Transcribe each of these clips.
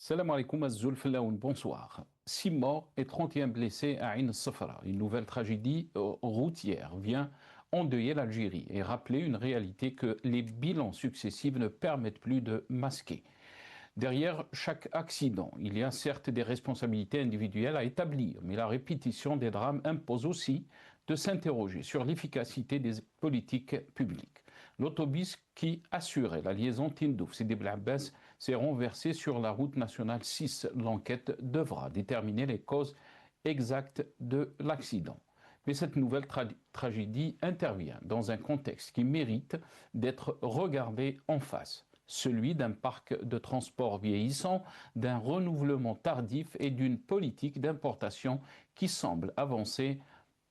Salam alaikum Azzoul Fellaoun, bonsoir. 6 morts et 31 blessés à Ain Safra. Une nouvelle tragédie routière vient endeuiller l'Algérie et rappeler une réalité que les bilans successifs ne permettent plus de masquer. Derrière chaque accident, il y a certes des responsabilités individuelles à établir, mais la répétition des drames impose aussi de s'interroger sur l'efficacité des politiques publiques. L'autobus qui assurait la liaison Tindouf-Sidi Bel Abbas s'est renversé sur la route nationale 6. L'enquête devra déterminer les causes exactes de l'accident. Mais cette nouvelle tragédie intervient dans un contexte qui mérite d'être regardé en face, celui d'un parc de transport vieillissant, d'un renouvellement tardif et d'une politique d'importation qui semble avancer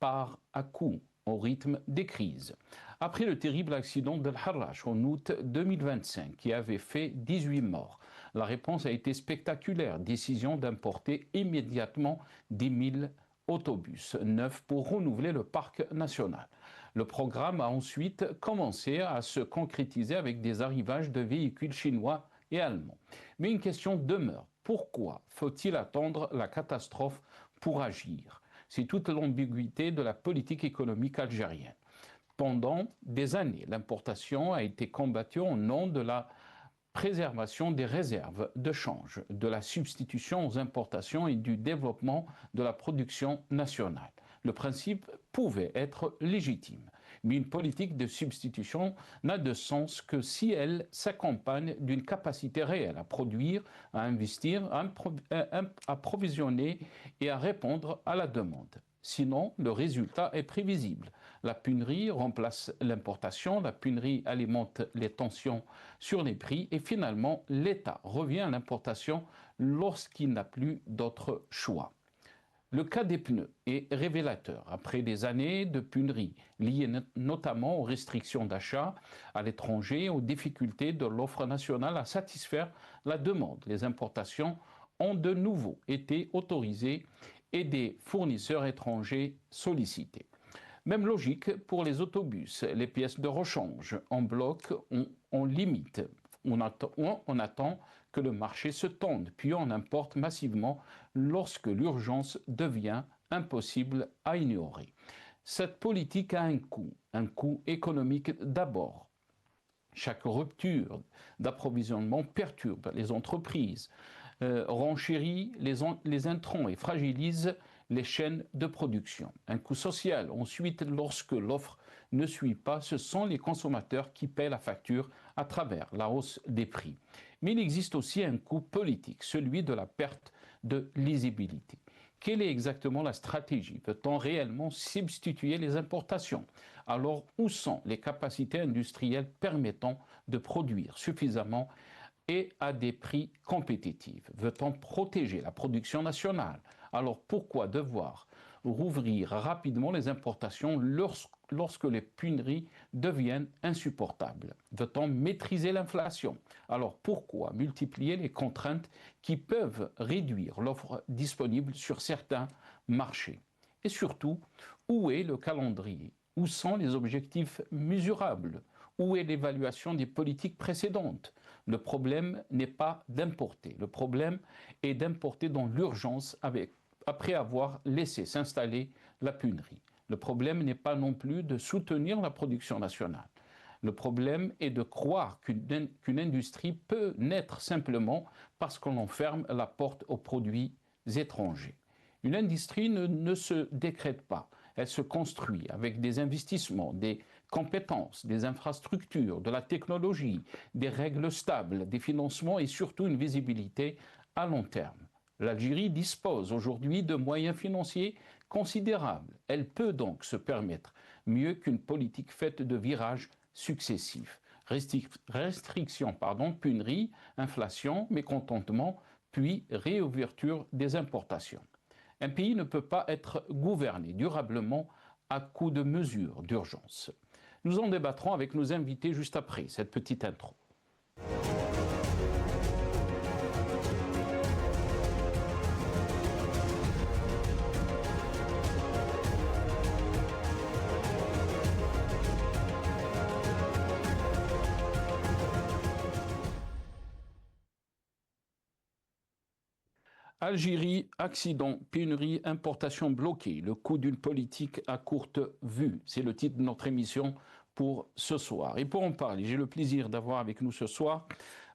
par à coup au rythme des crises. Après le terrible accident de Harrach en août 2025 qui avait fait 18 morts, la réponse a été spectaculaire, décision d'importer immédiatement 10 000 autobus neufs pour renouveler le parc national. Le programme a ensuite commencé à se concrétiser avec des arrivages de véhicules chinois et allemands. Mais une question demeure. Pourquoi faut-il attendre la catastrophe pour agir? C'est toute l'ambiguïté de la politique économique algérienne. Pendant des années, l'importation a été combattue au nom de la préservation des réserves de change, de la substitution aux importations et du développement de la production nationale. Le principe pouvait être légitime, mais une politique de substitution n'a de sens que si elle s'accompagne d'une capacité réelle à produire, à investir, à approvisionner et à répondre à la demande. Sinon, le résultat est prévisible. La punnerie remplace l'importation, la punnerie alimente les tensions sur les prix et finalement, l'État revient à l'importation lorsqu'il n'a plus d'autre choix. Le cas des pneus est révélateur. Après des années de punnerie liées notamment aux restrictions d'achat à l'étranger, aux difficultés de l'offre nationale à satisfaire la demande, les importations ont de nouveau été autorisées et des fournisseurs étrangers sollicités. Même logique pour les autobus, les pièces de rechange en bloc, on limite. On attend que le marché se tende, puis on importe massivement lorsque l'urgence devient impossible à ignorer. Cette politique a un coût économique d'abord. Chaque rupture d'approvisionnement perturbe les entreprises, renchérit les intrants et fragilise les chaînes de production. Un coût social, ensuite, lorsque l'offre ne suit pas, ce sont les consommateurs qui paient la facture à travers la hausse des prix. Mais il existe aussi un coût politique, celui de la perte de lisibilité. Quelle est exactement la stratégie? Peut-on réellement substituer les importations? Alors, où sont les capacités industrielles permettant de produire suffisamment et à des prix compétitifs? Veut-on protéger la production nationale? Alors pourquoi devoir rouvrir rapidement les importations lorsque les pénuries deviennent insupportables? Veut-on maîtriser l'inflation? Alors pourquoi multiplier les contraintes qui peuvent réduire l'offre disponible sur certains marchés? Et surtout, où est le calendrier? Où sont les objectifs mesurables? Où est l'évaluation des politiques précédentes? Le problème n'est pas d'importer. Le problème est d'importer dans l'urgence après avoir laissé s'installer la punnerie. Le problème n'est pas non plus de soutenir la production nationale. Le problème est de croire qu'une industrie peut naître simplement parce qu'on en ferme la porte aux produits étrangers. Une industrie ne se décrète pas, elle se construit avec des investissements, des compétences, des infrastructures, de la technologie, des règles stables, des financements et surtout une visibilité à long terme. L'Algérie dispose aujourd'hui de moyens financiers considérables. Elle peut donc se permettre mieux qu'une politique faite de virages successifs. Restrictions, punnerie, inflation, mécontentement, puis réouverture des importations. Un pays ne peut pas être gouverné durablement à coup de mesures d'urgence. Nous en débattrons avec nos invités juste après cette petite intro. Algérie, accident, pénurie, importation bloquée, le coût d'une politique à courte vue. C'est le titre de notre émission pour ce soir. Et pour en parler, j'ai le plaisir d'avoir avec nous ce soir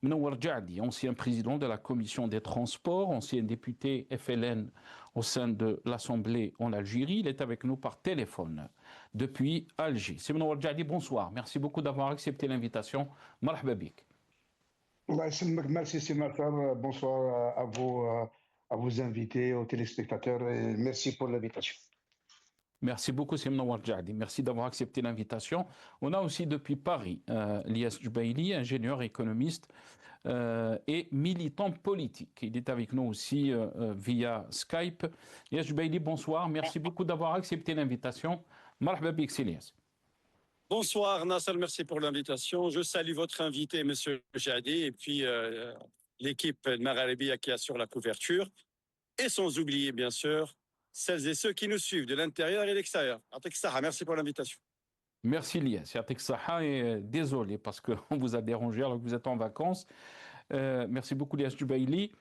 Mnower Djadi, ancien président de la commission des transports, ancien député FLN au sein de l'Assemblée en Algérie. Il est avec nous par téléphone depuis Alger. C'est Mnower Djadi, bonsoir. Merci beaucoup d'avoir accepté l'invitation. Marhaba bik. Merci, c'est Martin. Bonsoir à vos invités, aux téléspectateurs, et merci pour l'invitation. Merci beaucoup, Simna Warjadi. Merci d'avoir accepté l'invitation. On a aussi depuis Paris Lias Jubaili, ingénieur économiste et militant politique. Il est avec nous aussi via Skype. Lias Jubaili, bonsoir. Merci beaucoup d'avoir accepté l'invitation. Marhaba bik, Lias. Bonsoir Nasser, merci pour l'invitation. Je salue votre invité, Monsieur Jadi, et puis l'équipe Magharibia qui assure la couverture. Et sans oublier, bien sûr, celles et ceux qui nous suivent de l'intérieur et de l'extérieur. Merci pour l'invitation. Merci Lias. Et désolé parce qu'on vous a dérangé alors que vous êtes en vacances. Merci beaucoup Lias Jubaili.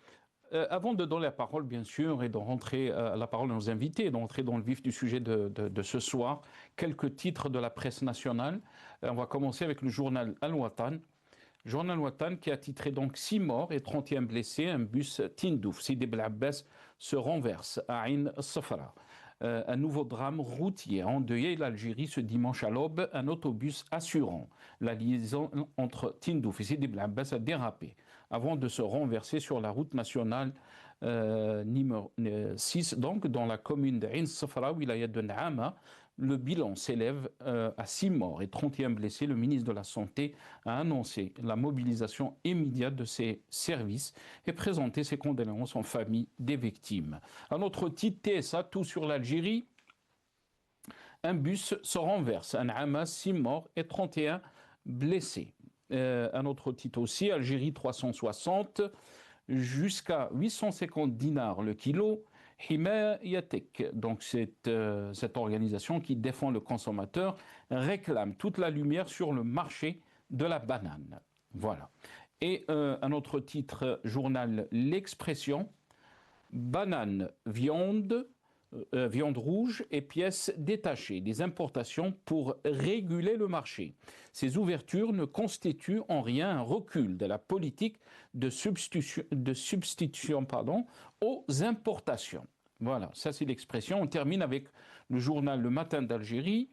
Avant de donner la parole, bien sûr, et de rentrer la parole à nos invités, d'entrer dans le vif du sujet de ce soir, quelques titres de la presse nationale. On va commencer avec le journal Al-Watan. Journal Al-Watan qui a titré donc 6 morts et 31 blessés. Un bus Tindouf, Sidi Bel Abbas, se renverse à Ain Safra. Un nouveau drame routier a endeuillé l'Algérie ce dimanche à l'aube. Un autobus assurant la liaison entre Tindouf et Sidi Bel Abbas a dérapé avant de se renverser sur la route nationale numéro 6, donc dans la commune d'Ain Safra, wilaya de Naama. Le bilan s'élève à 6 morts et 31 blessés. Le ministre de la Santé a annoncé la mobilisation immédiate de ses services et présenté ses condoléances en famille des victimes. À notre titre, TSA, tout sur l'Algérie. Un bus se renverse à Naama, 6 morts et 31 blessés. Un autre titre aussi, Algérie 360, jusqu'à 850 dinars le kilo. Himayatek, donc cette organisation qui défend le consommateur, réclame toute la lumière sur le marché de la banane. Voilà. Et un autre titre, journal L'Expression, banane, viande rouge et pièces détachées, des importations pour réguler le marché. Ces ouvertures ne constituent en rien un recul de la politique de substitution aux importations. Voilà, ça c'est l'expression. On termine avec le journal Le Matin d'Algérie.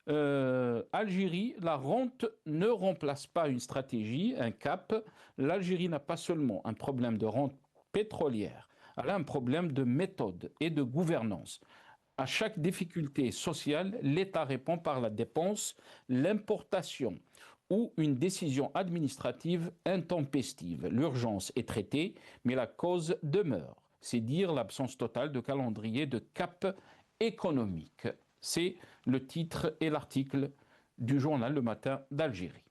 Algérie, la rente ne remplace pas une stratégie, un cap. L'Algérie n'a pas seulement un problème de rente pétrolière, elle a un problème de méthode et de gouvernance. À chaque difficulté sociale, l'État répond par la dépense, l'importation ou une décision administrative intempestive. L'urgence est traitée, mais la cause demeure. C'est dire l'absence totale de calendrier de cap économique. C'est le titre et l'article du journal Le Matin d'Algérie.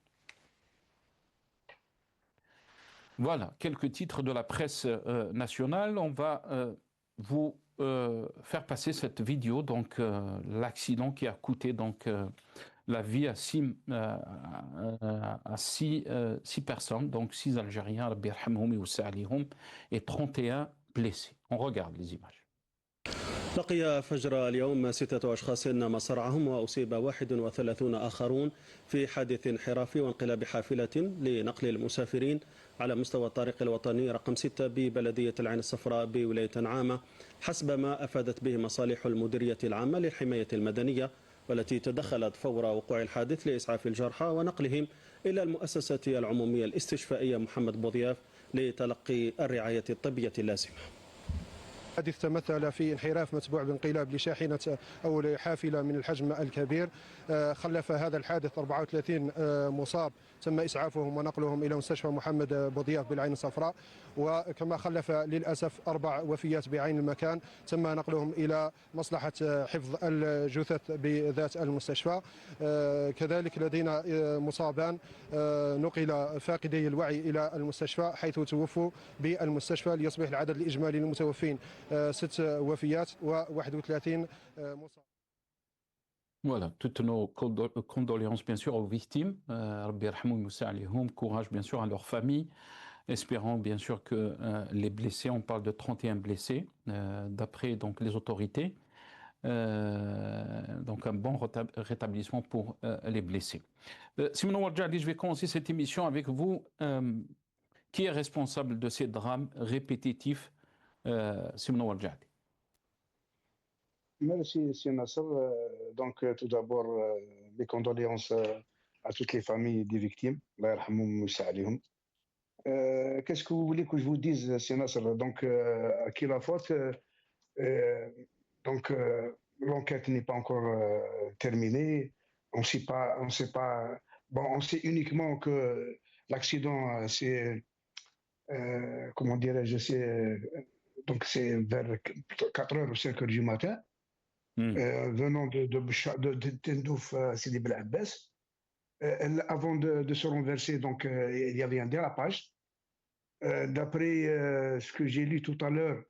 Voilà, quelques titres de la presse nationale. On va vous faire passer cette vidéo, donc l'accident qui a coûté donc la vie à six personnes, donc 6 Algériens, et 31 blessés. On regarde les images. لقي فجر اليوم 6 أشخاص مصرعهم وأصيب 31 آخرون في حادث انحراف وانقلاب حافلة لنقل المسافرين على مستوى الطريق الوطني رقم 6 ببلدية العين الصفراء بولاية نعامة، حسب ما أفادت به مصالح المديرية العامة للحماية المدنية، والتي تدخلت فور وقوع الحادث لإسعاف الجرحى ونقلهم إلى المؤسسة العمومية الاستشفائية محمد بوضياف لتلقي الرعاية الطبية اللازمة. الحادث تمثل في انحراف متبوع بانقلاب لشاحنة أو لحافلة من الحجم الكبير، خلف هذا الحادث 34 مصاب تم إسعافهم ونقلهم إلى مستشفى محمد بوضياف بالعين الصفراء، وكما خلف للأسف 4 وفيات بعين المكان تم نقلهم إلى مصلحة حفظ الجثث بذات المستشفى. كذلك لدينا مصابان نقل فاقدي الوعي إلى المستشفى حيث توفوا بالمستشفى، ليصبح العدد الإجمالي للمتوفين 6 وفيات و31 مصاب. Voilà, toutes nos condoléances bien sûr aux victimes. Rabbi yarhamou Moussa alayhoum, courage bien sûr à leurs familles. Espérons bien sûr que les blessés, on parle de 31 blessés, d'après donc les autorités. Donc un bon rétablissement pour les blessés. Simon Ouadjali, je vais commencer cette émission avec vous. Qui est responsable de ces drames répétitifs, Simon Ouadjali? Merci, M. Nasser. Donc, tout d'abord, mes condoléances à toutes les familles des victimes. Allah yarhamoum wa yas'alihum. Qu'est-ce que vous voulez que je vous dise, M. Nasser? Donc, à qui la faute? Donc, l'enquête n'est pas encore terminée. On sait pas. Bon, on sait uniquement que l'accident, c'est, comment dirais-je, donc c'est vers 4 heures ou 5 heures du matin, venant de Tindouf Sidi Bel Abbas. Avant de se renverser, donc il y avait un dérapage. D'après ce que j'ai lu tout à l'heure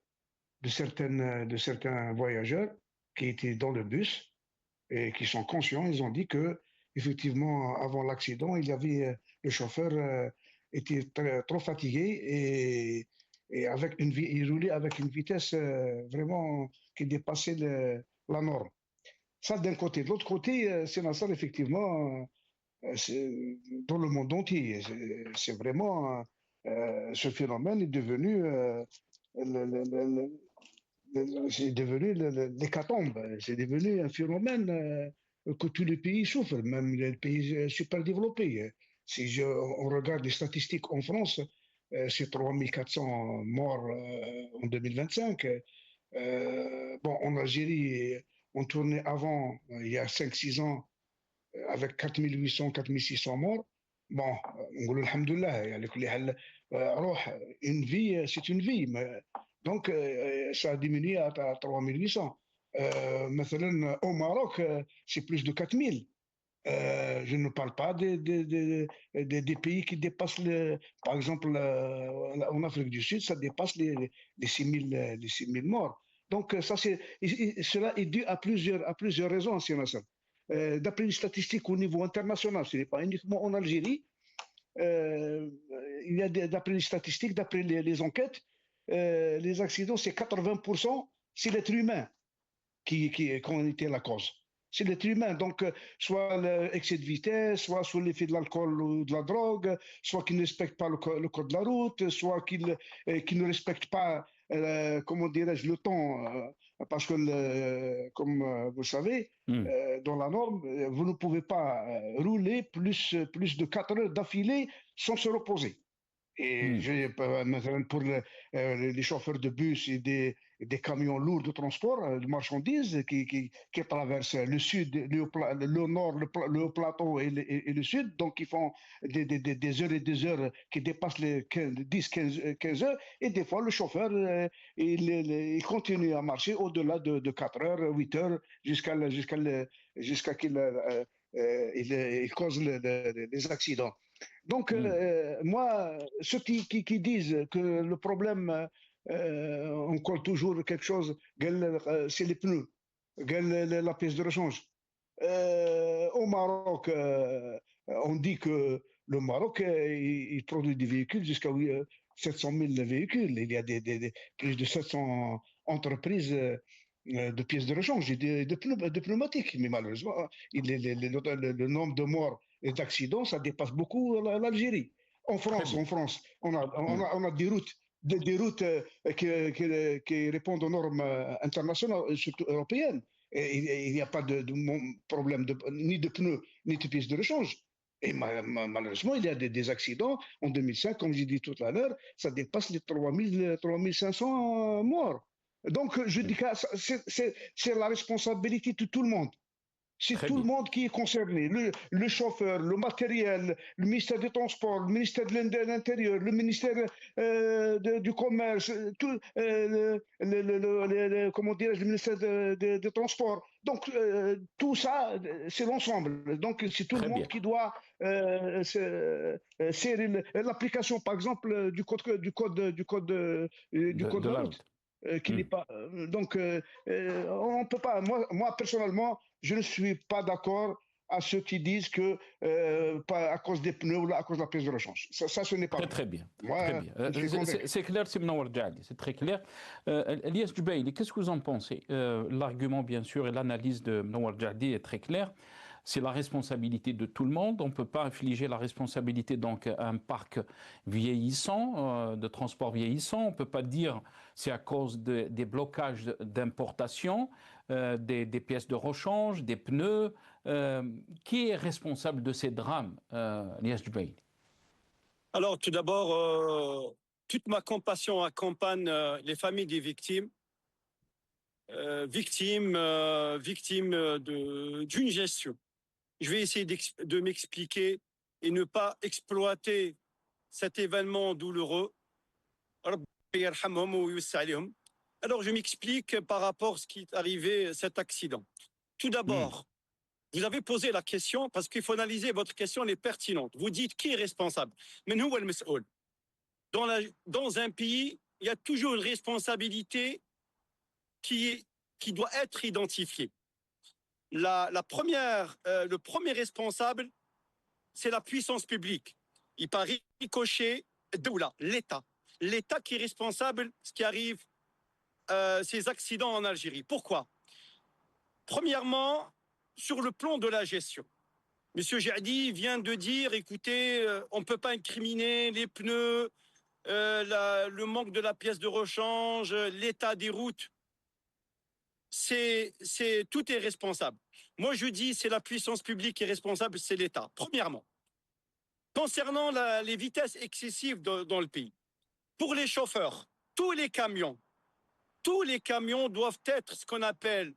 de certains voyageurs qui étaient dans le bus et qui sont conscients, ils ont dit que effectivement, avant l'accident, le chauffeur était trop fatigué et il roulait avec une vitesse vraiment qui dépassait la norme. Ça d'un côté. De l'autre côté, c'est Nasser, effectivement, dans le monde entier. C'est vraiment, ce phénomène est devenu, c'est devenu l'hécatombe. C'est devenu un phénomène que tous les pays souffrent, même les pays super développés. Si on regarde les statistiques en France, c'est 3400 morts en 2025. Bon, en Algérie, on tournait avant, il y a 5-6 ans, avec 4800, 4600 morts. Bon, on dit alhamdoulilah, une vie, c'est une vie. Donc, ça a diminué à 3800. مثلا, au Maroc, c'est plus de 4000. Je ne parle pas des pays qui dépassent, par exemple, en Afrique du Sud, ça dépasse les 6000 morts. Donc, cela est dû à plusieurs raisons, si on a ça. D'après les statistiques au niveau international, ce n'est pas uniquement en Algérie, il y a d'après les statistiques, d'après les enquêtes, les accidents, c'est 80%, c'est l'être humain qui en était la cause. C'est l'être humain, donc soit l'excès de vitesse, soit sous l'effet de l'alcool ou de la drogue, soit qu'il ne respecte pas le code de la route, soit qu'il ne respecte pas, comment dirais-je, le temps, parce que, comme vous savez, dans la norme, vous ne pouvez pas rouler plus de 4 heures d'affilée sans se reposer. Et pour les chauffeurs de bus et des camions lourds de transport de marchandises qui traversent le sud, le nord, le haut plateau et le sud, donc ils font des heures et des heures qui dépassent les 10-15 heures, et des fois le chauffeur il continue à marcher au-delà de 4 heures, 8 heures, jusqu'à qu'il il cause les accidents. Donc, moi, ceux qui disent que le problème, on colle toujours quelque chose, c'est les pneus, la pièce de rechange. Au Maroc, on dit que le Maroc, il produit des véhicules jusqu'à 700 000 véhicules. Il y a plus de 700 entreprises de pièces de rechange et de pneumatiques. Mais malheureusement, le nombre de morts et d'accidents, ça dépasse beaucoup l'Algérie. En France, on a des routes qui répondent aux normes internationales, surtout européennes. Et il n'y a pas de problème ni de pneus, ni de pièces de rechange. Et malheureusement, il y a des accidents. En 2005, comme j'ai dit tout à l'heure, ça dépasse les 3500 morts. Donc, je dis que c'est la responsabilité de tout le monde. C'est tout le monde qui est concerné, le chauffeur, le matériel, le ministère des Transports, le ministère de l'Intérieur, le ministère du Commerce, comment dirais-je, le ministère des Transports. Donc tout ça, c'est l'ensemble. Donc c'est tout le monde qui doit serrer l'application, par exemple, du code de la route. Qui n'est pas. Donc, on peut pas. Moi, personnellement, je ne suis pas d'accord à ceux qui disent que pas à cause des pneus ou à cause de la pièce de rechange. Ça ce n'est pas Très vrai. très bien. Moi, Très bien. je suis convaincu. C'est clair, c'est Mnawer Djali, c'est très clair. Elias Djubaili, qu'est-ce que vous en pensez? L'argument, bien sûr, et l'analyse de Mnawer Djali est très claire. C'est la responsabilité de tout le monde. On ne peut pas infliger la responsabilité donc à un parc vieillissant, de transport vieillissant. On ne peut pas dire c'est à cause des blocages d'importation, des pièces de rechange, des pneus. Qui est responsable de ces drames, Elias Djubaili? Alors, tout d'abord, toute ma compassion accompagne les familles des victimes, victimes d'une gestion. Je vais essayer de m'expliquer et ne pas exploiter cet événement douloureux. Alors, je m'explique par rapport à ce qui est arrivé, cet accident. Tout d'abord, vous avez posé la question, parce qu'il faut analyser votre question, elle est pertinente. Vous dites qui est responsable? Mais nous, dans un pays, il y a toujours une responsabilité qui doit être identifiée. Le premier responsable, c'est la puissance publique. Il par ricochet, l'État. L'État qui est responsable de ce qui arrive, ces accidents en Algérie. Pourquoi? Premièrement, sur le plan de la gestion. Monsieur Jadi vient de dire, écoutez, on ne peut pas incriminer les pneus, le manque de la pièce de rechange, l'état des routes. Tout est responsable. Moi, je dis, c'est la puissance publique qui est responsable, c'est l'État. Premièrement, concernant les vitesses excessives dans le pays, pour les chauffeurs, tous les camions doivent être ce qu'on appelle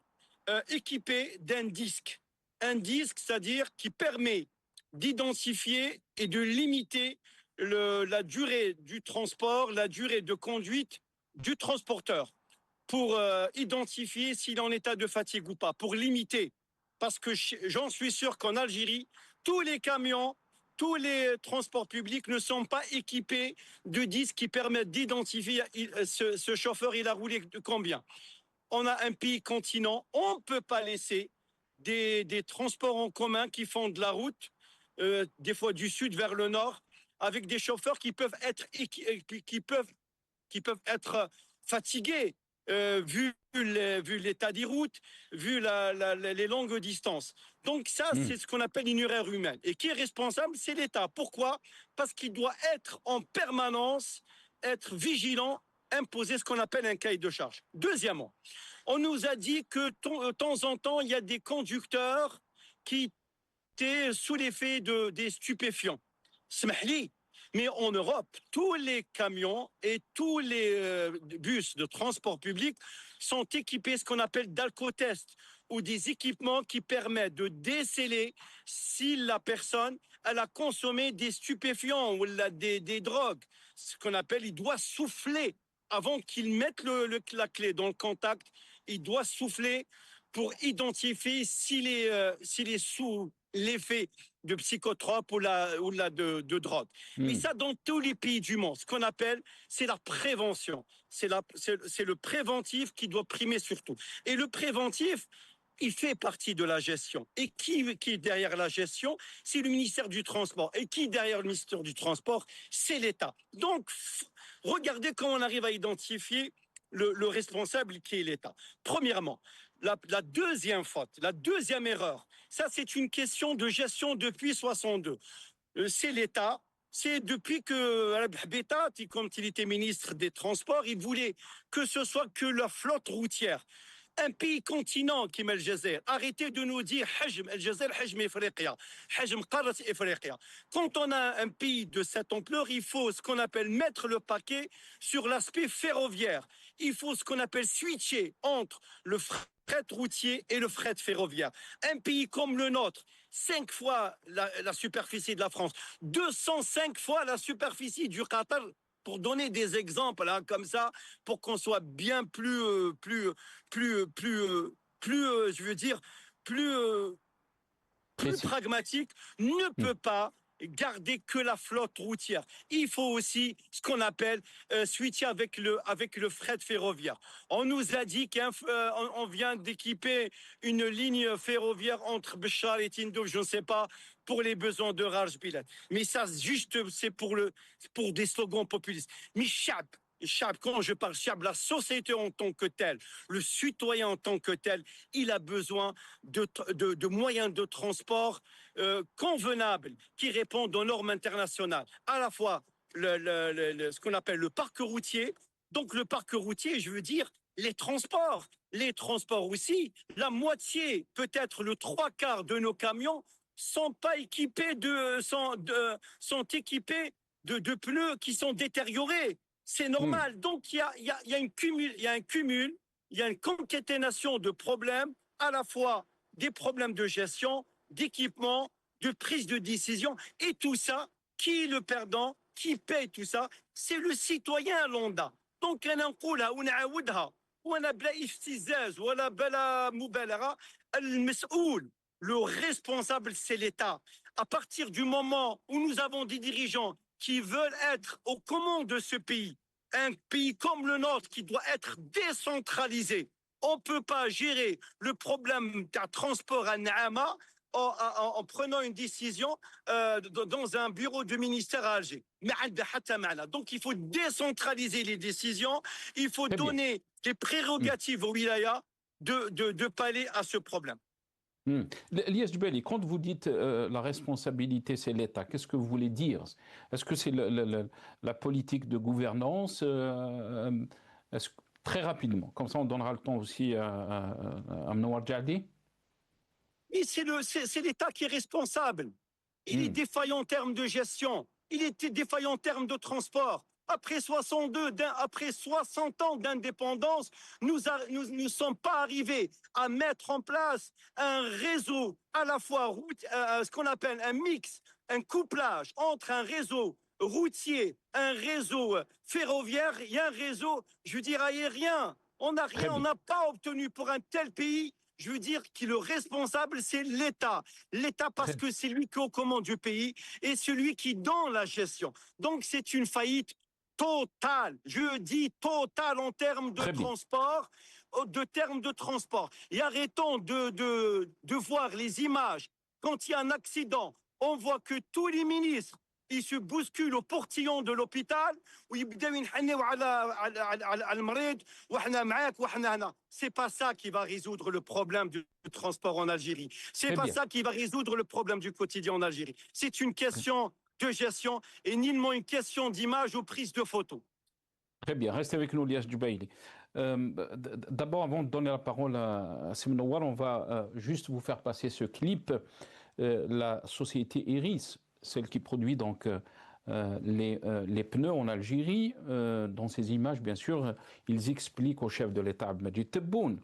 équipés d'un disque. Un disque, c'est-à-dire qui permet d'identifier et de limiter la durée du transport, la durée de conduite du transporteur, pour identifier s'il est en état de fatigue ou pas, pour limiter. Parce que j'en suis sûr qu'en Algérie, tous les camions, tous les transports publics ne sont pas équipés de disques qui permettent d'identifier ce chauffeur, il a roulé de combien. On a un pays continent, on ne peut pas laisser des transports en commun qui font de la route, des fois du sud vers le nord, avec des chauffeurs qui peuvent être fatigués, vu l'état des routes, vu les longues distances. Donc ça, c'est ce qu'on appelle une erreur humaine. Et qui est responsable? C'est l'État. Pourquoi? Parce qu'il doit être en permanence, être vigilant, imposer ce qu'on appelle un cahier de charge. Deuxièmement, on nous a dit que de temps en temps, il y a des conducteurs qui étaient sous l'effet des stupéfiants. Smahli. Mais en Europe, tous les camions et tous les bus de transport public sont équipés ce qu'on appelle d'alcotest, ou des équipements qui permettent de déceler si la personne elle a consommé des stupéfiants ou des drogues. Ce qu'on appelle, il doit souffler avant qu'il mette la clé dans le contact. Il doit souffler pour identifier s'il est sous l'effet de psychotropes ou de drogue. Et ça, dans tous les pays du monde, ce qu'on appelle, c'est la prévention. C'est le préventif qui doit primer surtout. Et le préventif, il fait partie de la gestion. Et qui est derrière la gestion? C'est le ministère du Transport. Et qui derrière le ministère du Transport? C'est l'État. Donc, regardez comment on arrive à identifier le responsable qui est l'État. Premièrement, la deuxième faute, la deuxième erreur, ça c'est une question de gestion depuis 62. C'est l'État. C'est depuis que Al-Bahbeta, quand il était ministre des Transports, il voulait que ce soit que la flotte routière. Un pays continent qui est le Jazair. Arrêtez de nous dire Hajm, El Jazair, Hajm Ifriqiya, Hajm Qarat Ifriqiya. Quand on a un pays de cette ampleur, il faut ce qu'on appelle mettre le paquet sur l'aspect ferroviaire. Il faut ce qu'on appelle switcher entre le fret routier et le fret ferroviaire. Un pays comme le nôtre, 5 fois la superficie de la France, 205 fois la superficie du Qatar, pour donner des exemples là, comme ça, pour qu'on soit bien plus pragmatique, ne peut pas garder que la flotte routière. Il faut aussi ce qu'on appelle switcher avec le fret ferroviaire. On nous a dit qu'on vient d'équiper une ligne ferroviaire entre Béchar et Tindouf, je ne sais pas, pour les besoins de Raj Bilal. Mais ça, juste, c'est pour des slogans populistes. Mais quand je parle Chab, la société en tant que telle, le citoyen en tant que tel, il a besoin de moyens de transport convenables qui répondent aux normes internationales. À la fois ce qu'on appelle le parc routier. Donc le parc routier, je veux dire les transports. Les transports aussi. La moitié, peut-être le 3/4 de nos camions sont pas équipés sont équipés de pneus qui sont détériorés. C'est normal. Donc, il y a un cumul, il y a une concaténation de problèmes, à la fois des problèmes de gestion, d'équipement, de prise de décision, et tout ça, qui est le perdant, qui paye tout ça, c'est le citoyen lambda. Donc, أنا نقولها ونعاودها وأنا بلا افتزاز ولا بلا مبالغة المسؤول. Le responsable, c'est l'État. À partir du moment où nous avons des dirigeants qui veulent être aux commandes de ce pays, un pays comme le nôtre qui doit être décentralisé, on ne peut pas gérer le problème d'un transport à Naama en prenant une décision dans un bureau de ministère à Alger. Donc il faut décentraliser les décisions, il faut donner des prérogatives aux wilayas de pallier à ce problème. Lyes Djebeli, quand vous dites la responsabilité c'est l'État, qu'est-ce que vous voulez dire? Est-ce que c'est la politique de gouvernance très rapidement, comme ça on donnera le temps aussi à Mnoar Djadi. Mais c'est l'État qui est responsable. Il est défaillant en termes de gestion, il est défaillant en termes de transport. Après 60 ans d'indépendance, nous ne sommes pas arrivés à mettre en place un réseau à la fois ce qu'on appelle un mix, un couplage entre un réseau routier, un réseau ferroviaire et un réseau, je veux dire, aérien. On n'a rien, on n'a pas obtenu pour un tel pays. Je veux dire que le responsable, c'est l'État. L'État parce que c'est lui qui est aux commandes du pays et celui qui donne la gestion. Donc c'est une faillite totale, je dis totale en termes de transport, Et arrêtons de voir les images. Quand il y a un accident, on voit que tous les ministres, ils se bousculent au portillon de l'hôpital. C'est pas ça qui va résoudre le problème du transport en Algérie. C'est pas ça qui va résoudre le problème du quotidien en Algérie. C'est une question de gestion et nullement une question d'image ou prise de photo. Très bien, restez avec nous, Lyes Djebeli. D'abord, avant de donner la parole à Mnoar, on va juste vous faire passer ce clip. La société Iris, celle qui produit donc les pneus en Algérie, dans ces images, bien sûr, ils expliquent au chef de l'État, Abdelmajid Tebboune,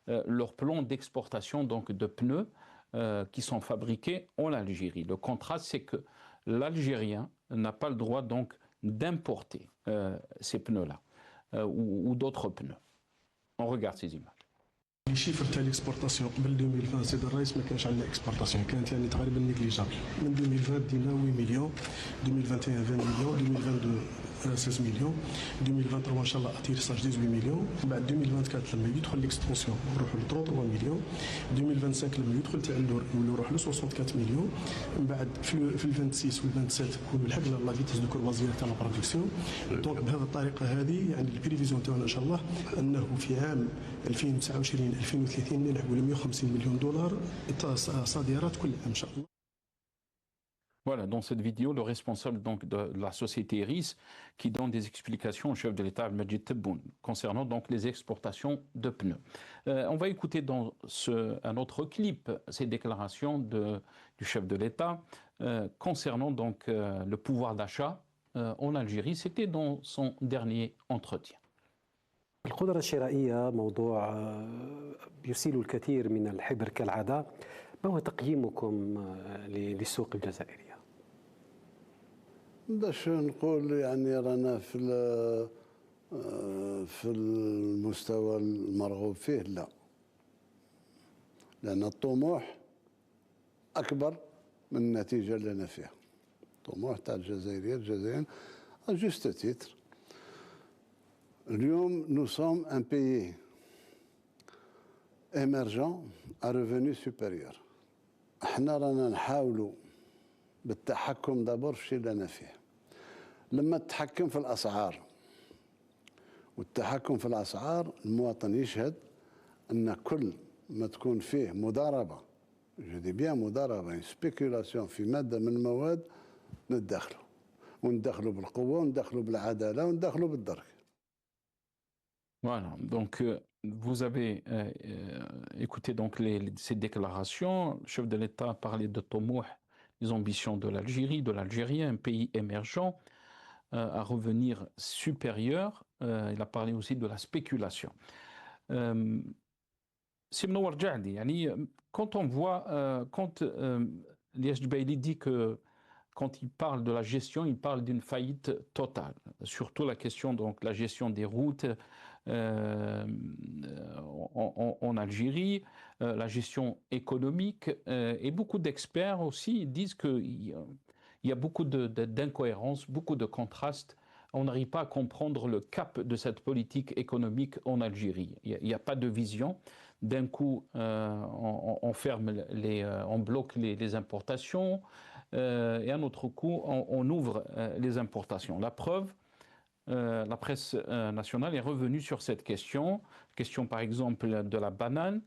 leur plan d'exportation donc de pneus qui sont fabriqués en Algérie. Le contraste, c'est que l'Algérien n'a pas le droit donc d'importer ces pneus-là ou d'autres pneus. On regarde ces images. لي شيفر تاع ليكسبورتاسيون قبل 2020 سيد الرئيس ما كانش عندنا اكسبورتاسيون كانت يعني تقريبا نيجليجابل من 2020 دينا 8 مليون 2021 20 مليون 2022 16 مليون 2023 ان شاء الله اتيرساج 18 مليون بعد 2024 لما يدخل ليكسبونسيون نروحوا ل 33 مليون 2025 لما يدخل تاع نروح ل 64 مليون من بعد في ال 26 وال 27 نكونوا لحقنا لا فيتاس دو كوربازير تاع لا برودكسيون دونك بهذه الطريقه هذه يعني البريفيزيون تاعنا ان شاء الله انه في عام 2029 2030 نلعبوا ل 150 مليون دولار صادرات كل عام ان شاء الله. Voilà, dans cette vidéo, le responsable donc de la société Iris qui donne des explications au chef de l'État, Abdelmajid Tebboune, concernant donc les exportations de pneus. On va écouter dans un autre clip ces déclarations du chef de l'État concernant donc le pouvoir d'achat en Algérie. C'était dans son dernier entretien. القدرة الشرائية موضوع يسيل الكثير من الحبر كالعادة. ما هو تقييمكم للسوق الجزائرية؟ باش نقول يعني رانا في المستوى المرغوب فيه لا، لأن الطموح أكبر من النتيجة اللي أنا فيها. الطموح تاع الجزائريين à juste titre. اليوم nous sommes un pays émergent à revenus supérieurs. احنا رانا نحاولوا بالتحكم دابور في الشيء اللي انا فيه. لما تتحكم في الاسعار والتحكم في الاسعار المواطن يشهد ان كل ما تكون فيه مضاربه جو دي بيان مضاربه سبيكولاسيون في ماده من المواد وندخلوا بالقوه وندخلوا بالعداله وندخلوا بالدرك. Voilà, donc vous avez écouté donc ces déclarations. Le chef de l'État parlait de Tomouh, les ambitions de l'Algérie, de l'Algérien, un pays émergent à revenir supérieur. Il a parlé aussi de la spéculation. Simnour Djahdi, quand on voit, quand Liache Dbaili dit que quand il parle de la gestion, il parle d'une faillite totale. Surtout la question, donc, la gestion des routes en Algérie, la gestion économique. Et beaucoup d'experts aussi disent qu'il y a beaucoup d'incohérences, beaucoup de contrastes. On n'arrive pas à comprendre le cap de cette politique économique en Algérie. Il n'y a pas de vision. D'un coup, on ferme on bloque les importations. Et un autre coup, on ouvre les importations. La preuve, la presse nationale est revenue sur cette question par exemple de la banane,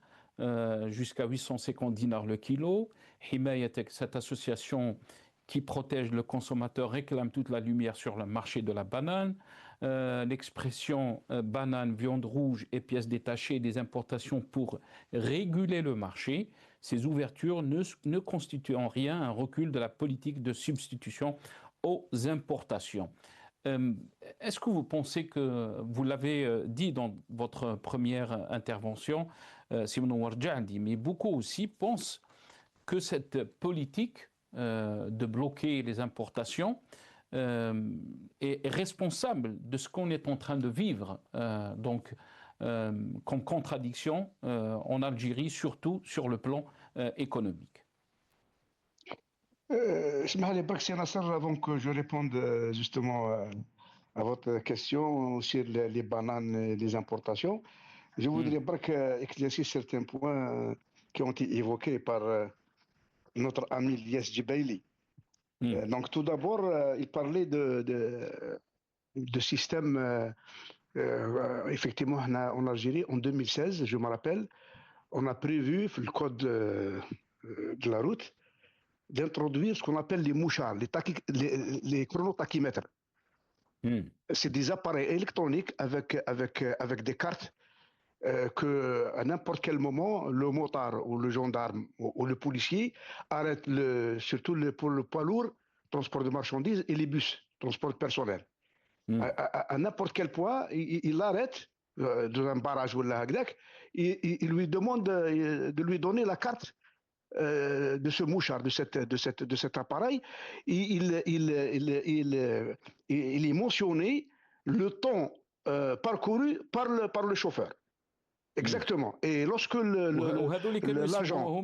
jusqu'à 850 dinars le kilo. Himayatek, cette association qui protège le consommateur, réclame toute la lumière sur le marché de la banane. L'expression banane, viande rouge et pièces détachées des importations pour réguler le marché. Ces ouvertures ne constituent en rien un recul de la politique de substitution aux importations. Est-ce que vous pensez que, vous l'avez dit dans votre première intervention, Simon Djahdi, mais beaucoup aussi pensent que cette politique de bloquer les importations est responsable de ce qu'on est en train de vivre, comme contradiction en Algérie, surtout sur le plan économique. Avant que je réponde justement à votre question sur les bananes et les importations, je voudrais éclaircir certains points qui ont été évoqués par notre ami Liache Dbaili. Donc tout d'abord, il parlait de système. Effectivement, en Algérie, en 2016, je me rappelle, on a prévu le code de la route d'introduire ce qu'on appelle les mouchards, les chronotachymètres. C'est des appareils électroniques avec des cartes que à n'importe quel moment, le motard ou le gendarme ou le policier arrête, surtout pour le poids lourd, transport de marchandises, et les bus, transport personnel. À n'importe quel point, il l'arrête dans un barrage ou la Hagdek, il lui demande de lui donner la carte de ce mouchard, de cet appareil. Il est mentionné le temps parcouru par le chauffeur. Exactement. Et lorsque l'agent...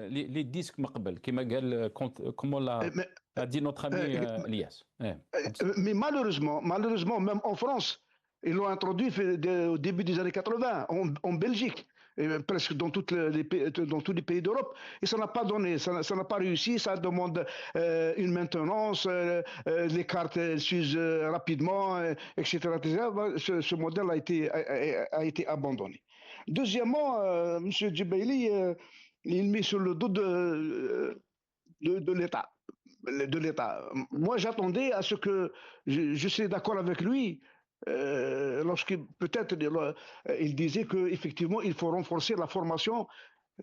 les disques مقبل كما قال comment l'a dit notre ami Lias. Mais malheureusement, même en France, ils l'ont introduit au début des années 80, en Belgique, et presque dans tous les pays d'Europe, et ça n'a pas donné, ça n'a pas réussi, ça demande une maintenance, les cartes s'usent rapidement, etc. Ce modèle a été abandonné. Deuxièmement, M. Dbaili, il met sur le dos de l'État. Moi, j'attendais à ce que je suis d'accord avec lui lorsqu'il peut-être il disait qu'effectivement il faut renforcer la formation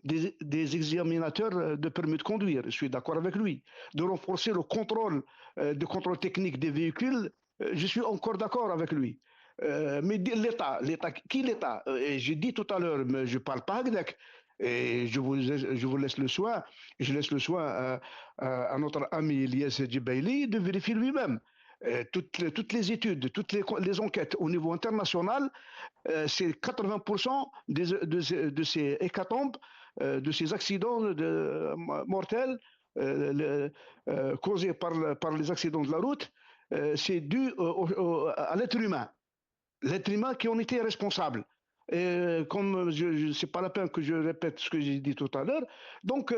des examinateurs de permis de conduire. Je suis d'accord avec lui. De renforcer le contrôle technique des véhicules, je suis encore d'accord avec lui. Mais l'État, qui l'État? J'ai dit tout à l'heure, mais je ne parle pas Hagdek. Et je vous laisse le soin, je laisse le soin à notre ami Liache Dbaili de vérifier lui-même. Toutes les études, toutes les enquêtes au niveau international, c'est 80% de ces hécatombes, de ces accidents mortels causés par les accidents de la route, c'est dû à l'être humain. L'être humain qui en était responsable. Et comme c'est pas la peine que je répète ce que j'ai dit tout à l'heure, donc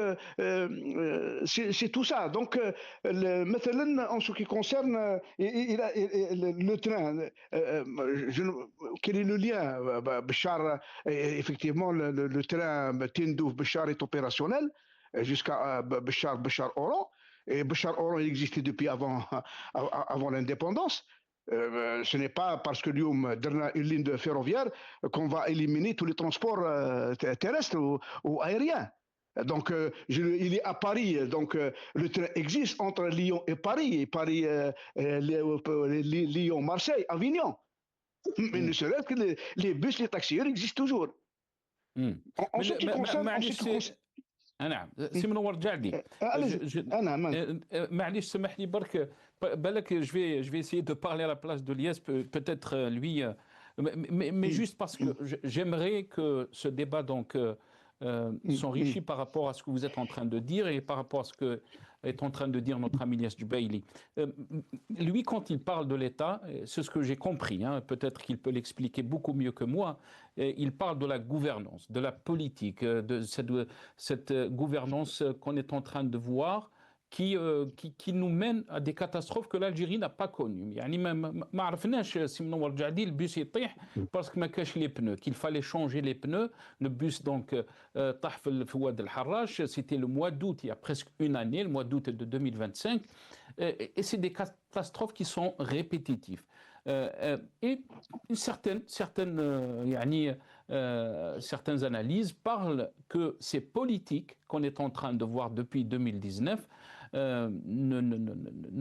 c'est tout ça. Donc مثلا en ce qui concerne le train, quel est le lien Béchar, effectivement le train Tindouf Béchar est opérationnel jusqu'à Béchar Oran, et Béchar Oran existait depuis avant l'indépendance. Ce n'est pas parce que l'IOM donne une ligne de ferroviaire qu'on va éliminer tous les transports terrestres ou aériens. Donc, il est à Paris. Donc, le train existe entre Lyon et Paris, Lyon-Marseille, Avignon. Mais ne serait-ce que les bus, les taxieurs existent toujours. En ce qui concerne... نعم سي منور رجع لي معليش سمح لي برك بالك je vais essayer de parler à la place de Lies peut-être lui mais juste parce que j'aimerais que ce débat donc s'enrichit par rapport à ce que vous êtes en train de dire et par rapport à ce que est en train de dire notre ami Lies Jubaili. Lui, quand il parle de l'État, c'est ce que j'ai compris, hein, peut-être qu'il peut l'expliquer beaucoup mieux que moi, il parle de la gouvernance, de la politique, de cette gouvernance qu'on est en train de voir, qui nous mène à des catastrophes que l'Algérie n'a pas connues. يعني ما عرفناش سي منور رجعدي البيس يطيح باسكو ما كاش لي pneus, qu'il fallait changer les pneus. Le bus donc طاح في واد الحراش, c'était le mois d'août, il y a presque une année, le mois d'août de 2025, et c'est des catastrophes qui sont répétitives. Et certaines analyses parlent que ces politiques qu'on est en train de voir depuis 2019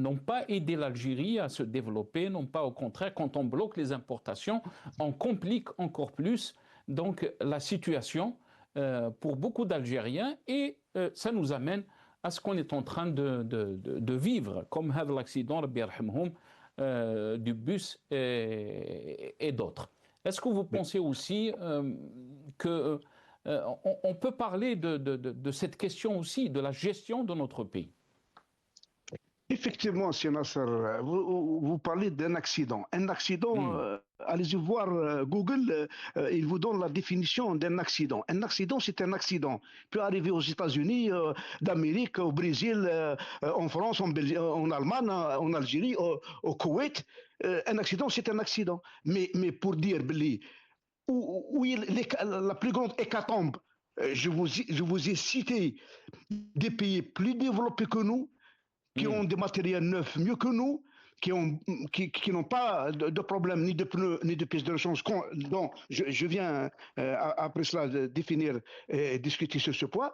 n'ont pas aidé l'Algérie à se développer, non pas au contraire, quand on bloque les importations, on complique encore plus donc la situation pour beaucoup d'Algériens, et ça nous amène à ce qu'on est en train de vivre, comme l'accident du bus et d'autres. Est-ce que vous pensez aussi qu'on peut parler de cette question aussi, de la gestion de notre pays? Effectivement, M. Nasser, vous parlez d'un accident. Un accident, allez-y voir Google, il vous donne la définition d'un accident. Un accident, c'est un accident. Il peut arriver aux États-Unis, d'Amérique, au Brésil, en France, en Allemagne, en Algérie, au Koweït. Un accident, c'est un accident. Mais pour dire, où la plus grande hécatombe, je vous ai cité des pays plus développés que nous, qui ont des matériels neufs mieux que nous, qui n'ont pas de problème ni de pneus ni de pièces de rechange, dont je viens après cela définir et discuter sur ce point,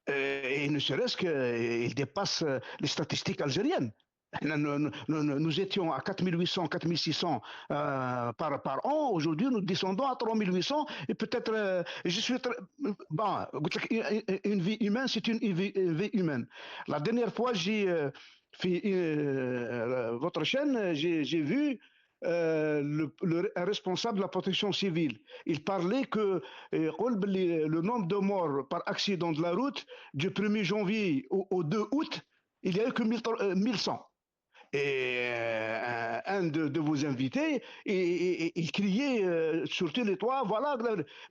et ne serait-ce qu'ils dépassent les statistiques algériennes. Nous étions à 4800, 4600 par an. Aujourd'hui, nous descendons à 3800. Et peut-être, une vie humaine, c'est une vie humaine. La dernière fois, j'ai fait votre chaîne, j'ai vu un responsable de la protection civile. Il parlait que le nombre de morts par accident de la route du 1er janvier au 2 août, il n'y a eu que 1100. Et un de vos invités, il criait sur tous les toits, voilà,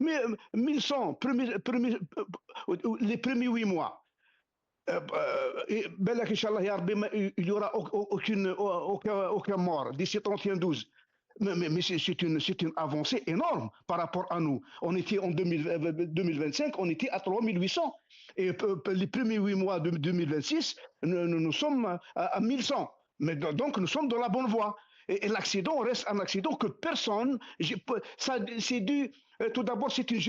mais 1100, les premiers 8 mois. Il n'y aura aucun mort d'ici 31-12. Mais c'est une avancée énorme par rapport à nous. On était en 2025, on était à 3800. Et les premiers 8 mois de 2026, nous sommes à 1100. Mais donc nous sommes dans la bonne voie. Et l'accident reste un accident que personne. C'est dû. Tout d'abord, c'est une.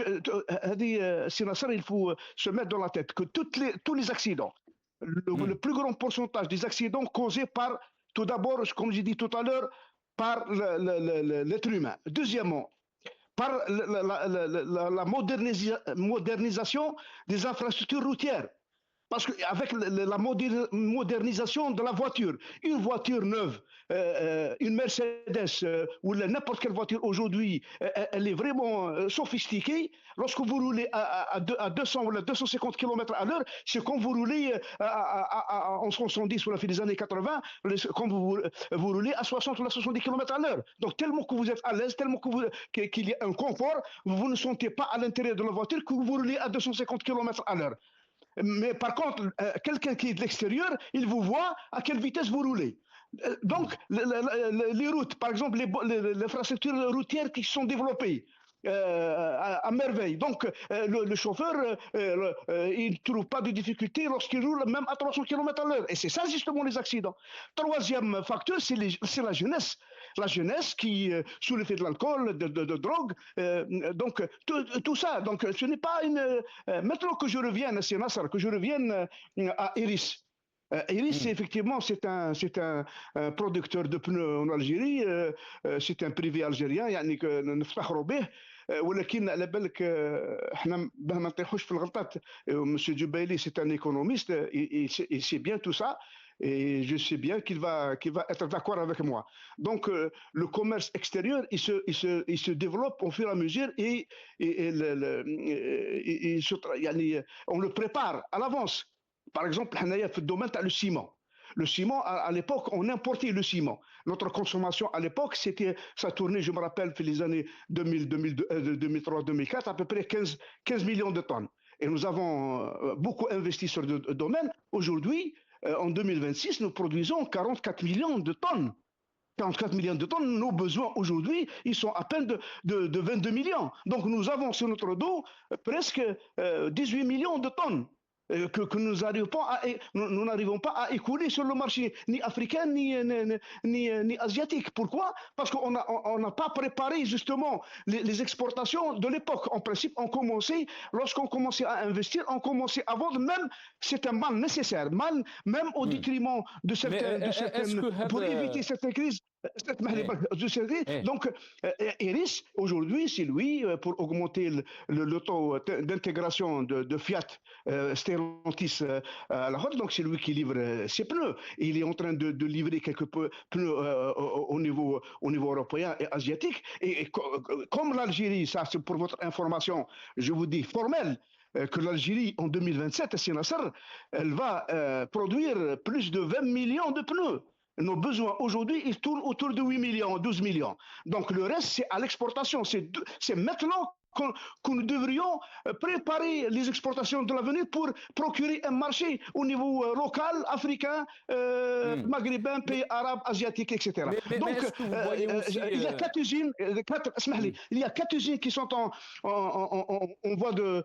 Il faut se mettre dans la tête que tous les accidents, le plus grand pourcentage des accidents causés par, tout d'abord, comme j'ai dit tout à l'heure, par l'être humain. Deuxièmement, par la modernisation des infrastructures routières. Parce qu'avec la modernisation de la voiture, une voiture neuve, une Mercedes ou n'importe quelle voiture aujourd'hui, elle est vraiment sophistiquée. Lorsque vous roulez à 200 ou 250 km à l'heure, c'est quand vous roulez en 70 ou la fin des années 80, quand vous roulez à 60 ou 70 km à l'heure. Donc tellement que vous êtes à l'aise, tellement qu'il y a un confort, vous ne sentez pas à l'intérieur de la voiture que vous roulez à 250 km à l'heure. Mais par contre, quelqu'un qui est de l'extérieur, il vous voit à quelle vitesse vous roulez. Donc, les routes, par exemple, les infrastructures routières qui sont développées à merveille. Donc, le chauffeur, il ne trouve pas de difficulté lorsqu'il roule même à 300 km à l'heure. Et c'est ça, justement, les accidents. Troisième facteur, c'est la jeunesse. La jeunesse qui, sous l'effet de l'alcool, de drogue, donc tout ça. Donc, ce n'est pas une... maintenant que je revienne, c'est Nasser, que je revienne à Iris. Iris, effectivement, c'est un producteur de pneus en Algérie. C'est un privé algérien, يعني نفتخروا به. ولكن على بالك احنا باه ما نطيحوش في الغلطات. Monsieur Djubaili, c'est un économiste, il sait bien tout ça. Et je sais bien qu'il va être d'accord avec moi. Donc, le commerce extérieur, il se développe au fur et à mesure et on le prépare à l'avance. Par exemple, dans le domaine de le ciment. Le ciment, à l'époque, on importait le ciment. Notre consommation à l'époque, ça tournait, je me rappelle, les années 2003-2004, à peu près 15 millions de tonnes. Et nous avons beaucoup investi sur le domaine. Aujourd'hui, en 2026, nous produisons 44 millions de tonnes. 44 millions de tonnes, nos besoins aujourd'hui, ils sont à peine de 22 millions. Donc nous avons sur notre dos presque 18 millions de tonnes. Que nous n'arrivons pas à écouler sur le marché ni africain ni asiatique. Pourquoi? Parce qu'on n'a pas préparé justement les exportations de l'époque. En principe, lorsqu'on commençait à investir, on commençait à vendre, même c'est un mal nécessaire, même au détriment de certaines pour éviter cette crise. Donc, Iris, aujourd'hui, c'est lui, pour augmenter le taux d'intégration de Fiat Stellantis à la route, donc c'est lui qui livre ses pneus. Il est en train de livrer quelques pneus au niveau européen et asiatique. Et comme l'Algérie, ça c'est pour votre information, je vous dis formelle, que l'Algérie en 2027, à Nasser, elle va produire plus de 20 millions de pneus. Nos besoins aujourd'hui, ils tournent autour de 8 millions, 12 millions. Donc le reste, c'est à l'exportation. C'est maintenant que nous devrions préparer les exportations de l'avenir pour procurer un marché au niveau local, africain, maghrébin, pays arabes, asiatiques, etc. Donc, il y a 4 usines, il y a 4 usines qui sont en voie de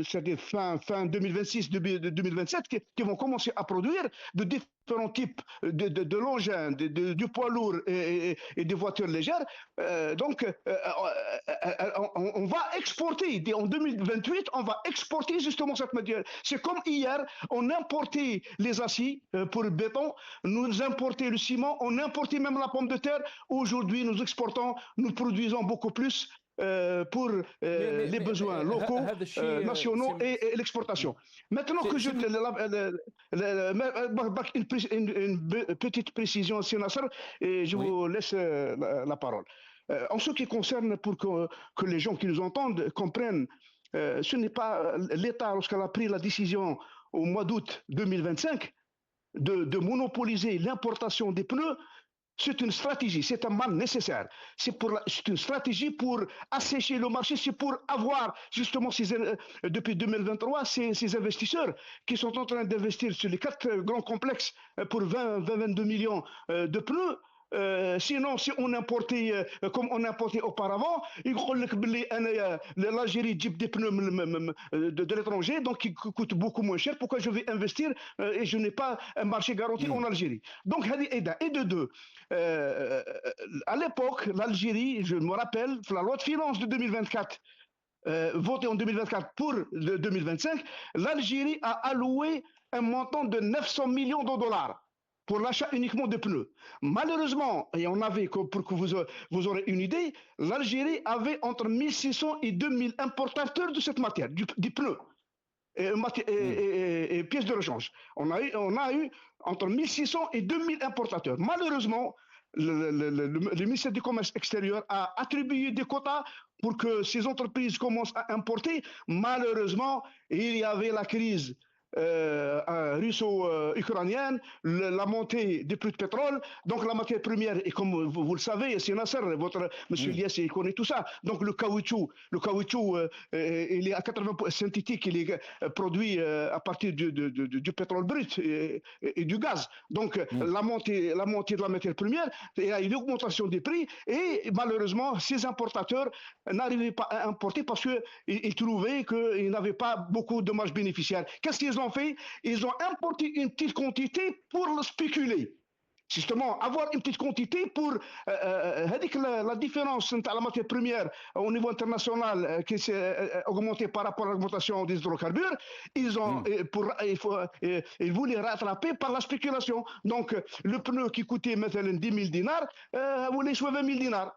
c'est-à-dire fin 2026, 2027, qui vont commencer à produire de différents types de l'engin, du poids lourd et des voitures légères. Donc, on va exporter, en 2028, on va exporter justement cette matière. C'est comme hier, on importait les aciers pour le béton, nous importions le ciment, on importait même la pomme de terre. Aujourd'hui, nous exportons, nous produisons beaucoup plus pour les besoins locaux, nationaux et l'exportation. Maintenant que je une petite précision, M. Nasser, et je vous laisse la parole. En ce qui concerne, pour que les gens qui nous entendent comprennent, ce n'est pas l'État, lorsqu'elle a pris la décision au mois d'août 2025 de monopoliser l'importation des pneus, c'est une stratégie, c'est un mal nécessaire. C'est une stratégie pour assécher le marché, c'est pour avoir justement depuis 2023 ces investisseurs qui sont en train d'investir sur les 4 grands complexes pour 22 millions de pneus. Sinon, si on importait comme on importait auparavant, l'Algérie dit des pneus de l'étranger, donc qui coûtent beaucoup moins cher. Pourquoi je vais investir et je n'ai pas un marché garanti en Algérie? Donc, et de deux, à l'époque, l'Algérie, je me rappelle, la loi de finances de 2024, votée en 2024 pour 2025, l'Algérie a alloué un montant de 900 millions de dollars pour l'achat uniquement de pneus. Malheureusement, et on avait, pour que vous aurez une idée, l'Algérie avait entre 1600 et 2000 importateurs de cette matière, du pneu. et pièces de rechange. On a eu entre 1600 et 2000 importateurs. Malheureusement, le ministère du Commerce extérieur a attribué des quotas pour que ces entreprises commencent à importer. Malheureusement, il y avait la crise russo-ukrainienne, la montée des prix de pétrole, donc la matière première, et comme vous le savez, c'est Nasser, votre monsieur Lies, il connaît tout ça. Donc le caoutchouc, il est à 80% synthétique, il est produit à partir du pétrole brut et du gaz. Donc la montée de la matière première, il y a une augmentation des prix, et malheureusement, ces importateurs n'arrivaient pas à importer parce qu'ils trouvaient qu'ils n'avaient pas beaucoup de marge bénéficiaire. Qu'est-ce qu'ils ont fait? Ils ont importé une petite quantité pour le spéculer. Justement, avoir une petite quantité pour la différence entre la matière première au niveau international qui s'est augmentée par rapport à l'augmentation des hydrocarbures, ils voulaient rattraper par la spéculation. Donc, le pneu qui coûtait maintenant 10 000 dinars, voulait soit 20 000 dinars.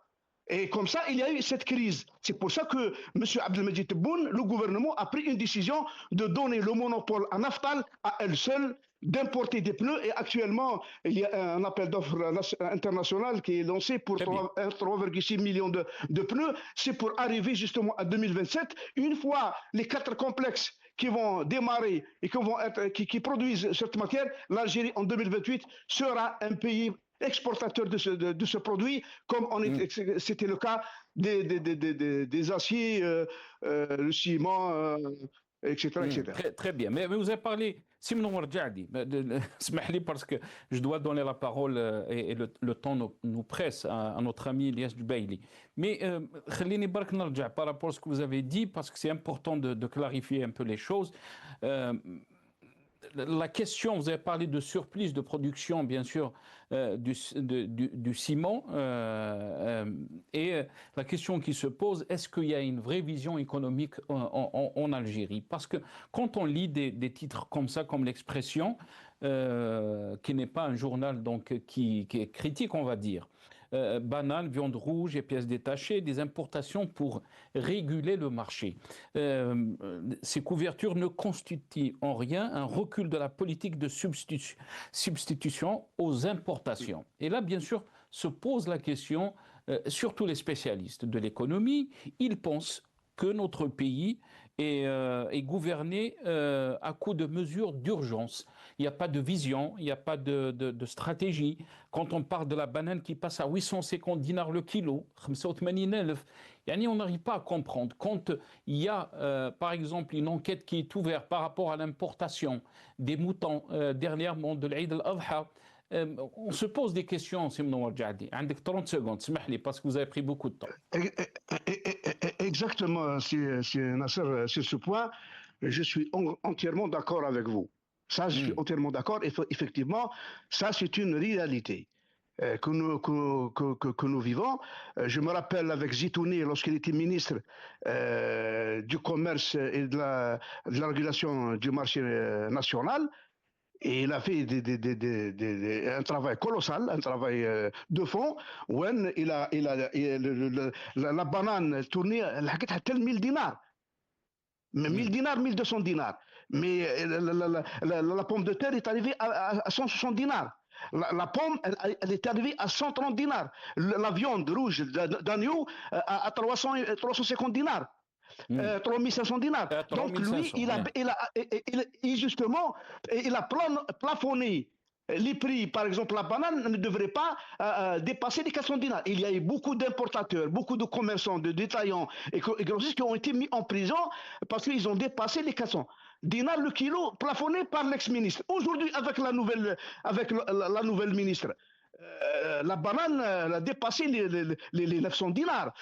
Et comme ça, il y a eu cette crise. C'est pour ça que M. Abdelmajid Tebboune, le gouvernement, a pris une décision de donner le monopole à Naftal, à elle seule, d'importer des pneus. Et actuellement, il y a un appel d'offres international qui est lancé pour 3,6 millions de pneus. C'est pour arriver justement à 2027. Une fois les 4 complexes qui vont démarrer et qui produisent cette matière, l'Algérie en 2028 sera un pays exportateur de ce produit, comme c'était le cas des aciers, le ciment, etc. Très bien. Mais vous avez parlé, Simon Warjadi, parce que je dois donner la parole et le temps nous presse à notre ami Elias Jubaili. Mais Khalini Bark Narja, par rapport à ce que vous avez dit, parce que c'est important de clarifier un peu les choses. La question, vous avez parlé de surplus de production, bien sûr, du ciment. Et la question qui se pose, est-ce qu'il y a une vraie vision économique en Algérie? Parce que quand on lit des titres comme ça, comme l'Expression, qui n'est pas un journal donc, qui est critique, on va dire, bananes, viande rouge et pièces détachées, des importations pour réguler le marché. Ces couvertures ne constituent en rien un recul de la politique de substitution aux importations. Et là, bien sûr, se pose la question, surtout les spécialistes de l'économie, ils pensent que notre pays est gouverné à coup de mesures d'urgence. Il n'y a pas de vision, il n'y a pas de stratégie. Quand on parle de la banane qui passe à 850 dinars le kilo, on n'arrive pas à comprendre. Quand il y a, par exemple, une enquête qui est ouverte par rapport à l'importation des moutons dernièrement de l'Eid al-Adha, on se pose des questions, Simon Warjadi. 30 secondes, parce que vous avez pris beaucoup de temps. Exactement, Nasser, sur ce point, je suis entièrement d'accord avec vous. Ça, je suis entièrement d'accord. Effectivement, ça, c'est une réalité que nous vivons. Je me rappelle avec Zitouni, lorsqu'il était ministre du Commerce et de la Régulation du marché national, et il a fait un travail colossal, un travail de fond, où la banane tournée, elle a tel 1000 dinars. 1000 dinars, 1200 dinars. Mais la pomme de terre est arrivée à 160 dinars. La pomme, elle est arrivée à 130 dinars. La viande rouge d'agneau à 350 dinars. 3500 dinars. Donc lui, il a plafonné les prix. Par exemple, la banane ne devrait pas dépasser les 400 dinars. Il y a eu beaucoup d'importateurs, beaucoup de commerçants, de détaillants et grossistes qui ont été mis en prison parce qu'ils ont dépassé les 400 dinars le kilo, plafonné par l'ex-ministre. Aujourd'hui, avec la nouvelle ministre, la banane a dépassé les 900 dinars.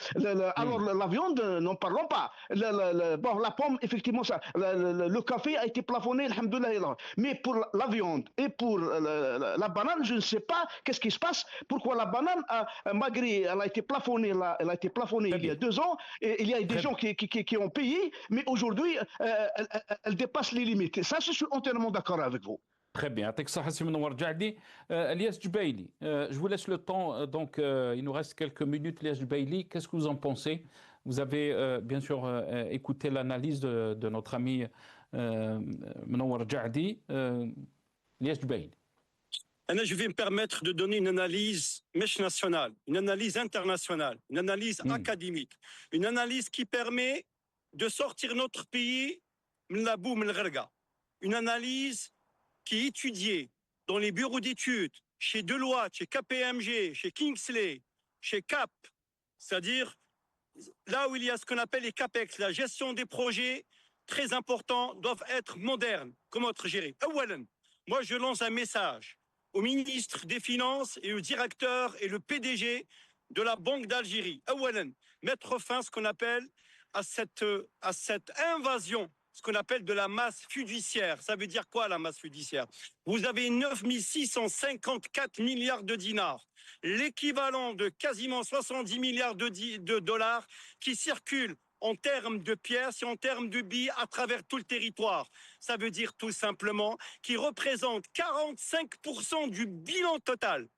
Alors la viande, n'en parlons pas. La pomme, effectivement, le café a été plafonné, alhamdoulilah. Mais pour la viande et pour la banane, je ne sais pas qu'est-ce qui se passe. Pourquoi la banane, malgré elle a été plafonnée, il y a 2 ans, et il y a des gens qui ont payé, mais aujourd'hui, elle dépasse les limites. Ça, je suis entièrement d'accord avec vous. Très bien. Elias Jubaili, je vous laisse le temps. Donc, il nous reste quelques minutes. Elias Jubaili, qu'est-ce que vous en pensez? Vous avez bien sûr écouté l'analyse de notre ami منور جعدي الياس جبيل. Je vais me permettre de donner une analyse nationale, une analyse internationale, une analyse académique, une analyse qui permet de sortir notre pays de la boue, une analyse qui est étudiée dans les bureaux d'études, chez Deloitte, chez KPMG, chez Kingsley, chez CAP, c'est-à-dire là où il y a ce qu'on appelle les CAPEX, la gestion des projets très importants doivent être modernes. Comment être gérés? Moi, je lance un message au ministre des Finances et au directeur et le PDG de la Banque d'Algérie. Mettre fin à ce qu'on appelle à cette invasion, ce qu'on appelle de la masse fiduciaire. Ça veut dire quoi, la masse fiduciaire? Vous avez 9 654 milliards de dinars, l'équivalent de quasiment 70 milliards de dollars qui circulent en termes de pièces et en termes de billets à travers tout le territoire. Ça veut dire tout simplement qu'ils représentent 45% du bilan total.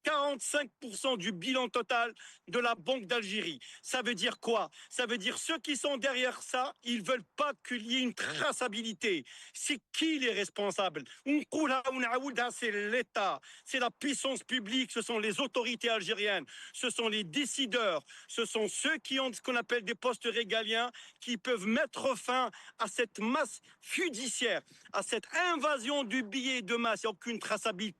45% du bilan total de la Banque d'Algérie. Ça veut dire quoi? Ça veut dire ceux qui sont derrière ça, ils ne veulent pas qu'il y ait une traçabilité. C'est qui les responsables? C'est l'État, c'est la puissance publique, ce sont les autorités algériennes, ce sont les décideurs, ce sont ceux qui ont ce qu'on appelle des postes régaliens qui peuvent mettre fin à cette masse fiduciaire, à cette invasion du billet de masse. Il n'y a aucune traçabilité.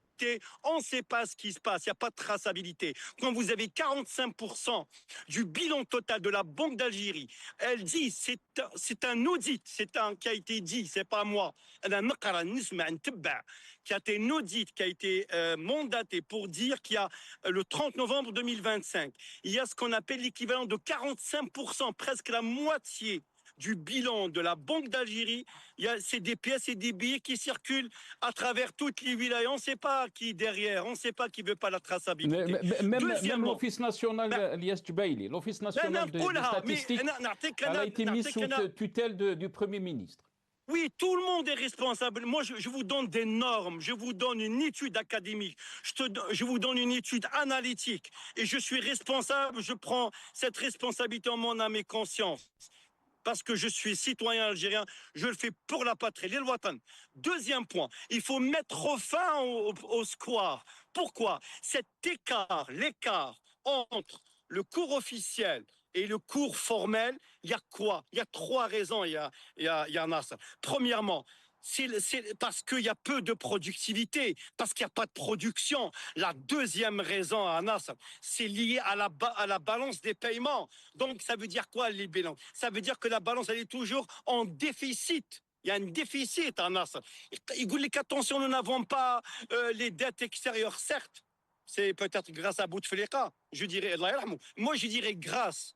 On ne sait pas ce qui se passe, il n'y a pas de traçabilité. Quand vous avez 45% du bilan total de la Banque d'Algérie, elle dit, c'est un audit, qui a été dit, c'est pas moi, qui a été un audit, qui a été mandaté pour dire qu'il y a le 30 novembre 2025, il y a ce qu'on appelle l'équivalent de 45%, presque la moitié du bilan de la Banque d'Algérie, c'est des pièces et des billets qui circulent à travers toutes les wilayas. On ne sait pas qui est derrière, on ne sait pas qui ne veut pas la traçabilité. Même l'Office national, Elias Jubaili, l'Office national de statistiques, elle a été mise sous tutelle du Premier ministre. Oui, tout le monde est responsable. Moi, je vous donne des normes, je vous donne une étude académique, je vous donne une étude analytique. Et je suis responsable, je prends cette responsabilité en mon âme et conscience. Parce que je suis citoyen algérien, je le fais pour la patrie, l'île Watan. Deuxième point, il faut mettre fin au square. Pourquoi? Cet l'écart entre le cours officiel et le cours formel, il y a quoi? Il y a trois raisons, il y a Nasser. Premièrement, c'est parce qu'il y a peu de productivité, parce qu'il n'y a pas de production. La deuxième raison, Anas, c'est lié à la balance des paiements. Donc, ça veut dire quoi, les bilans? Ça veut dire que la balance, elle est toujours en déficit. Il y a un déficit, Anas. Il dit qu'attention, nous n'avons pas les dettes extérieures, certes. C'est peut-être grâce à Bouteflika, je dirais. Moi, je dirais grâce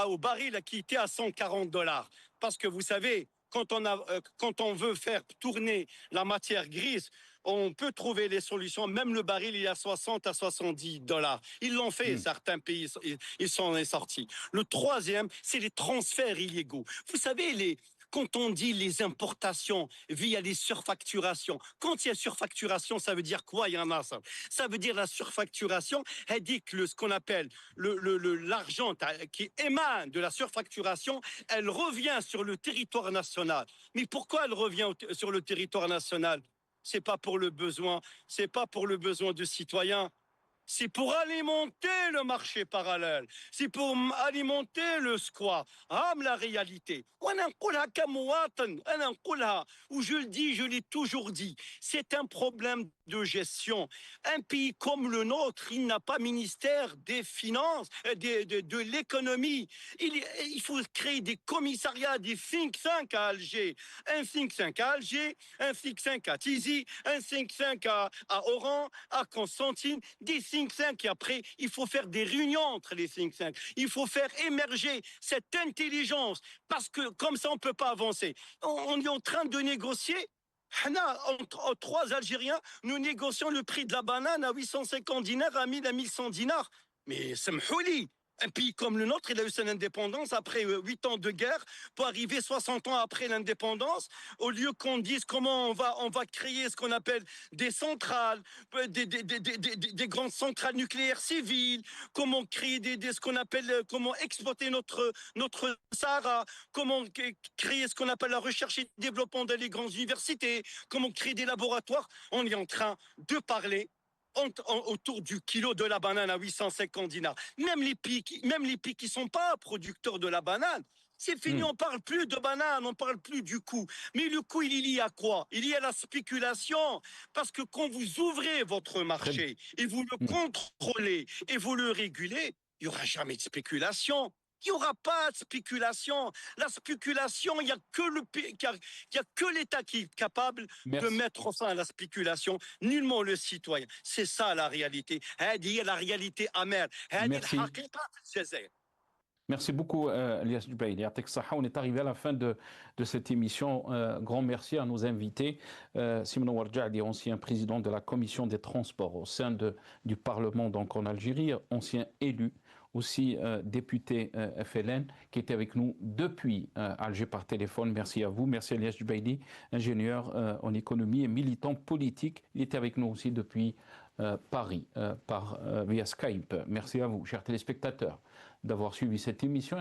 au baril qui était à $140. Parce que vous savez, quand on veut faire tourner la matière grise, on peut trouver les solutions. Même le baril, il est à 60 à $70. Ils l'ont fait, certains pays, ils sont sortis. Le troisième, c'est les transferts illégaux. Vous savez, quand on dit les importations via les surfacturations, quand il y a surfacturation, ça veut dire quoi? Il y en a ça. Ça veut dire la surfacturation, elle dit que ce qu'on appelle l'argent qui émane de la surfacturation, elle revient sur le territoire national. Mais pourquoi elle revient sur le territoire national? C'est pas pour le besoin, c'est pas pour le besoin de citoyens. C'est pour alimenter le marché parallèle. C'est pour alimenter le squat. La réalité. Où je le dis, je l'ai toujours dit. C'est un problème de gestion. Un pays comme le nôtre, il n'a pas ministère des finances, de l'économie. Il faut créer des commissariats, des think tanks à Alger. Un think tank à Alger, un think tank à Tizi, un think tank à Oran, à Constantine, des think tanks. Et après, il faut faire des réunions entre les think tanks. Il faut faire émerger cette intelligence parce que comme ça, on ne peut pas avancer. On est en train de négocier. Entre trois Algériens, nous négocions le prix de la banane à 850 dinars, à 1000, à 1100 dinars. Mais Samhouli, Un pays comme le nôtre, il a eu son indépendance après 8 ans de guerre pour arriver 60 ans après l'indépendance. Au lieu qu'on dise comment on va créer ce qu'on appelle des centrales, des grandes centrales nucléaires civiles, comment créer ce qu'on appelle, comment exploiter notre Sahara, comment créer ce qu'on appelle la recherche et développement dans les grandes universités, comment créer des laboratoires. On est en train de parler autour du kilo de la banane à 850 dinars. Même les pays qui sont pas producteurs de la banane, c'est fini, on parle plus de banane, on parle plus du coût. Mais le coût, il est lié à quoi? Il est lié à la spéculation. Parce que quand vous ouvrez votre marché et vous le contrôlez et vous le régulez, il n'y aura jamais de spéculation. Il n'y aura pas de spéculation. La spéculation, il n'y a que l'État qui est capable de mettre fin à la spéculation, nullement le citoyen. C'est ça la réalité. C'est la réalité amère. Merci. Merci beaucoup, Elias Jubaili. On est arrivé à la fin de cette émission. Grand merci à nos invités. Simon Ouarjadi, ancien président de la commission des transports au sein du Parlement donc en Algérie, ancien élu, aussi député FLN, qui était avec nous depuis Alger par téléphone. Merci à vous. Merci à Elias Jubaili, ingénieur en économie et militant politique. Il était avec nous aussi depuis Paris via Skype. Merci à vous, chers téléspectateurs, d'avoir suivi cette émission.